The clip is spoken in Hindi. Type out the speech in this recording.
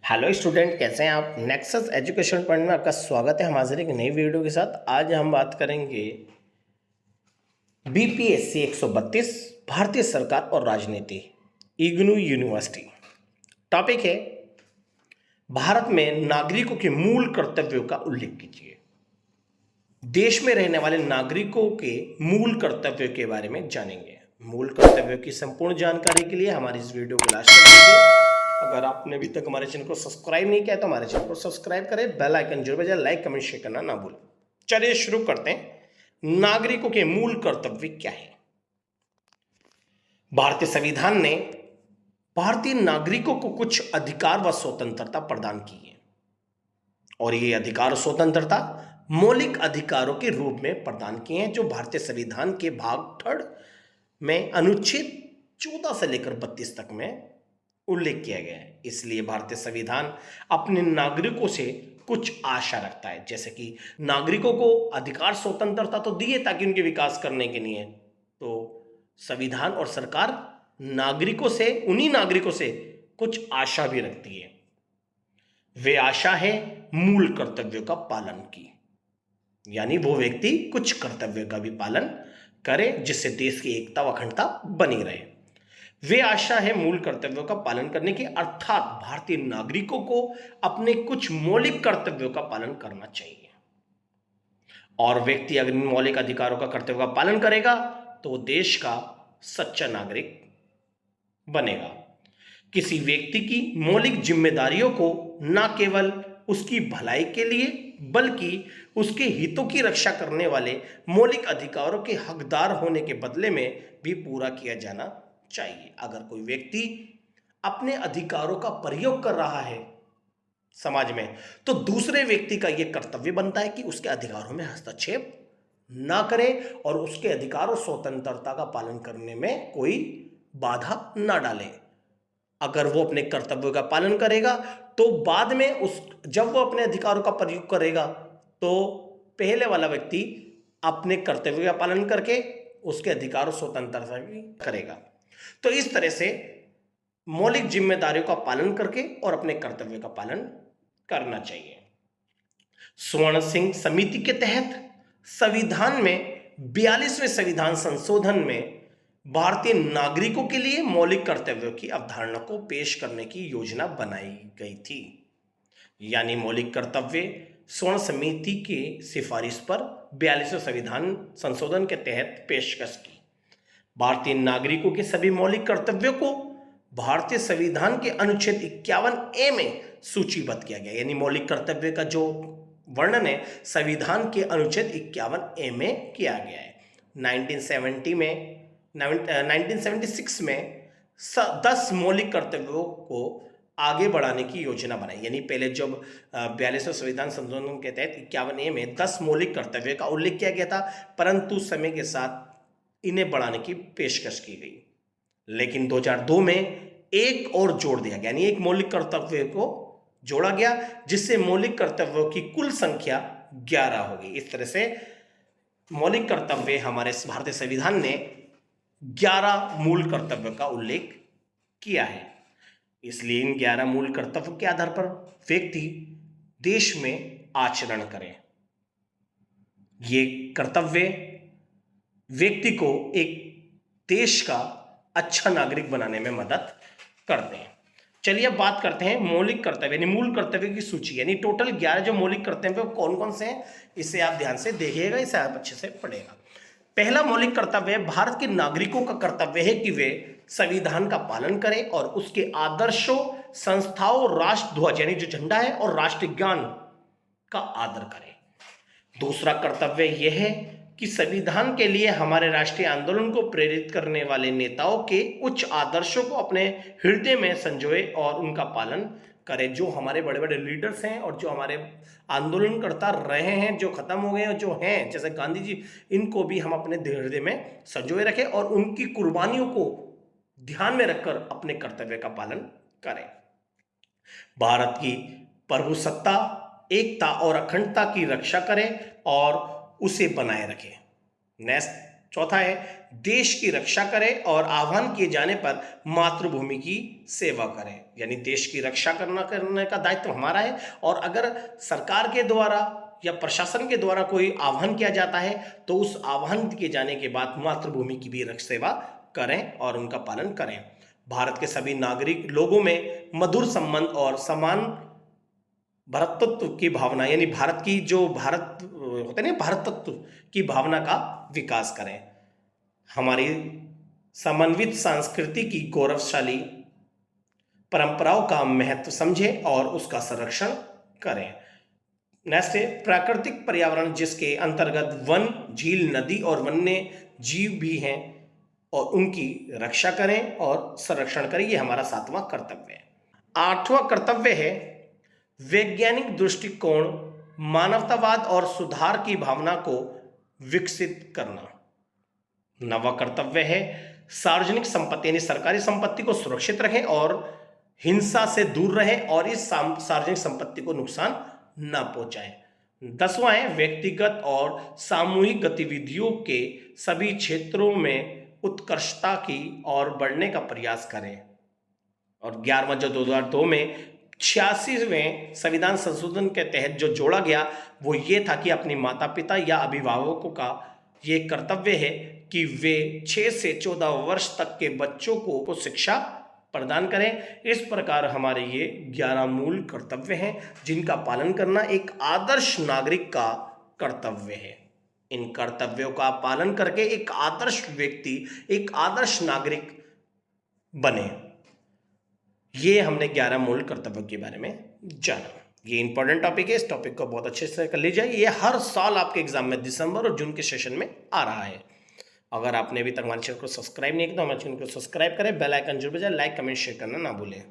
हेलो स्टूडेंट, कैसे हैं आप। नेक्सस एजुकेशन पॉइंट में आपका स्वागत है। हम हाजिर एक नई वीडियो के साथ। आज हम बात करेंगे बीपीएससी 132 भारतीय सरकार और राजनीति, इग्नू यूनिवर्सिटी। टॉपिक है भारत में नागरिकों के मूल कर्तव्यों का उल्लेख कीजिए। देश में रहने वाले नागरिकों के मूल कर्तव्यों के बारे में जानेंगे। मूल कर्तव्यों की संपूर्ण जानकारी के लिए हमारी इस वीडियो को लास्ट तक देखिए। अगर आपने अभी तक हमारे चैनल को सब्सक्राइब नहीं किया तो हमारे चैनल को सब्सक्राइब करें, बेल आइकन जरूर बजाएं, लाइक कमेंट शेयर करना ना भूलें। चलिए शुरू करते हैं। नागरिकों के मूल कर्तव्य क्या है। भारतीय संविधान ने भारतीय नागरिकों को कुछ अधिकार व स्वतंत्रता प्रदान की है और ये अधिकार और स्वतंत्रता मौलिक अधिकारों के रूप में प्रदान किए हैं, जो भारतीय संविधान के भाग 3 में अनुच्छेद 14 से लेकर 32 तक में उल्लेख किया गया है। इसलिए भारतीय संविधान अपने नागरिकों से कुछ आशा रखता है, जैसे कि नागरिकों को अधिकार स्वतंत्रता तो दिए ताकि उनके विकास करने के लिए, तो संविधान और सरकार नागरिकों से, उन्हीं नागरिकों से कुछ आशा भी रखती है। वे आशा है मूल कर्तव्यों का पालन की, यानी वो व्यक्ति कुछ कर्तव्यों का भी पालन करे जिससे देश की एकता व अखंडता बनी रहे। वे आशा है मूल कर्तव्यों का पालन करने की, अर्थात भारतीय नागरिकों को अपने कुछ मौलिक कर्तव्यों का पालन करना चाहिए। और व्यक्ति अगर इन मौलिक अधिकारों का कर्तव्य का पालन करेगा तो वो देश का सच्चा नागरिक बनेगा। किसी व्यक्ति की मौलिक जिम्मेदारियों को न केवल उसकी भलाई के लिए बल्कि उसके हितों की रक्षा करने वाले मौलिक अधिकारों के हकदार होने के बदले में भी पूरा किया जाना चाहिए। अगर कोई व्यक्ति अपने अधिकारों का प्रयोग कर रहा है समाज में, तो दूसरे व्यक्ति का यह कर्तव्य बनता है कि उसके अधिकारों में हस्तक्षेप ना करे और उसके अधिकार और स्वतंत्रता का पालन करने में कोई बाधा ना डाले। अगर वो अपने कर्तव्यों का पालन करेगा तो बाद में जब वो अपने अधिकारों का प्रयोग करेगा तो पहले वाला व्यक्ति अपने कर्तव्य का पालन करके उसके अधिकार और स्वतंत्रता भी करेगा। तो इस तरह से मौलिक जिम्मेदारियों का पालन करके और अपने कर्तव्य का पालन करना चाहिए। स्वर्ण सिंह समिति के तहत संविधान में 42वें संविधान संशोधन में भारतीय नागरिकों के लिए मौलिक कर्तव्यों की अवधारणा को पेश करने की योजना बनाई गई थी। यानी मौलिक कर्तव्य स्वर्ण समिति के सिफारिश पर 42वें संविधान संशोधन के तहत पेशकश की। भारतीय नागरिकों के सभी मौलिक कर्तव्यों को भारतीय संविधान के अनुच्छेद 51A में सूचीबद्ध किया गया। यानी मौलिक कर्तव्य का जो वर्णन है संविधान के अनुच्छेद 51A में किया गया है। 1976 में 10 मौलिक कर्तव्यों को आगे बढ़ाने की योजना बनाई। यानी पहले जब 42वें संविधान संशोधन के तहत 51A में 10 मौलिक कर्तव्य का उल्लेख किया गया था, परंतु समय के साथ इन्हें बढ़ाने की पेशकश की गई। लेकिन 2002 में एक और जोड़ दिया गया, यानी एक मौलिक कर्तव्य को जोड़ा गया, जिससे मौलिक कर्तव्यों की कुल संख्या 11 हो गई। इस तरह से मौलिक कर्तव्य हमारे भारतीय संविधान ने 11 मूल कर्तव्यों का उल्लेख किया है। इसलिए इन 11 मूल कर्तव्यों के आधार पर व्यक्ति देश में आचरण करे। ये कर्तव्य व्यक्ति को एक देश का अच्छा नागरिक बनाने में मदद करते हैं। चलिए अब बात करते हैं मौलिक कर्तव्य यानी मूल कर्तव्य की सूची। यानी टोटल 11 जो मौलिक कर्तव्य कौन कौन से हैं, इसे आप ध्यान से देखिएगा, इसे आप अच्छे से पढ़ेगा। पहला मौलिक कर्तव्य भारत के नागरिकों का कर्तव्य है कि वे संविधान का पालन करें और उसके आदर्शों, संस्थाओं, राष्ट्रध्वज यानी जो झंडा है और राष्ट्रज्ञान का आदर करें। दूसरा कर्तव्य यह है कि संविधान के लिए हमारे राष्ट्रीय आंदोलन को प्रेरित करने वाले नेताओं के उच्च आदर्शों को अपने हृदय में संजोए और उनका पालन करें। जो हमारे बड़े बड़े लीडर्स हैं और जो हमारे आंदोलन करता रहे हैं, जो खत्म हो गए और जो हैं जैसे गांधी जी, इनको भी हम अपने हृदय में संजोए रखें और उनकी कुर्बानियों को ध्यान में रखकर अपने कर्तव्य का पालन करें। भारत की प्रभुसत्ता, एकता और अखंडता की रक्षा करें और उसे बनाए रखें। नेक्स्ट चौथा है देश की रक्षा करें और आह्वान किए जाने पर मातृभूमि की सेवा करें। यानी देश की रक्षा करने का दायित्व हमारा है, और अगर सरकार के द्वारा या प्रशासन के द्वारा कोई आह्वान किया जाता है तो उस आह्वान किए जाने के बाद मातृभूमि की भी रक्षा सेवा करें और उनका पालन करें। भारत के सभी नागरिक लोगों में मधुर संबंध और समान भ्रातृत्व की भावना, यानी भारत की जो भारत होते हैं ना, भारतत्व की भावना का विकास करें। हमारी समन्वित संस्कृति की गौरवशाली परंपराओं का महत्व समझें और उसका संरक्षण करें। नेक्स्ट है प्राकृतिक पर्यावरण, जिसके अंतर्गत वन, झील, नदी और वन्य जीव भी हैं, और उनकी रक्षा करें और संरक्षण करें। ये हमारा 7वां कर्तव्य है। 8वां कर्तव्य है वैज्ञानिक दृष्टिकोण, मानवतावाद और सुधार की भावना को विकसित करना। 9वां कर्तव्य है सार्वजनिक संपत्ति यानी सरकारी संपत्ति को सुरक्षित रखें और हिंसा से दूर रहें और इस सार्वजनिक संपत्ति को नुकसान न पहुंचाएं। 10वां है व्यक्तिगत और सामूहिक गतिविधियों के सभी क्षेत्रों में उत्कृष्टता की ओर बढ़ने का प्रयास करें। और 11वां जो 2002 में 86वें संविधान संशोधन के तहत जो जोड़ा गया वो ये था कि अपनी माता पिता या अभिभावकों का ये कर्तव्य है कि वे 6 से 14 वर्ष तक के बच्चों को शिक्षा प्रदान करें। इस प्रकार हमारे ये 11 मूल कर्तव्य हैं जिनका पालन करना एक आदर्श नागरिक का कर्तव्य है। इन कर्तव्यों का पालन करके एक आदर्श व्यक्ति, एक आदर्श नागरिक बने। ये हमने 11 मूल कर्तव्यों के बारे में जाना। ये इंपॉर्टेंट टॉपिक है, इस टॉपिक को बहुत अच्छे से कर लीजिए। ये हर साल आपके एग्जाम में दिसंबर और जून के सेशन में आ रहा है। अगर आपने अभी तक हमारे चैनल को सब्सक्राइब नहीं किया तो हमारे चैनल को सब्सक्राइब करें, बेल आइकन जरूर बजाएं, लाइक कमेंट शेयर करना ना भूलें।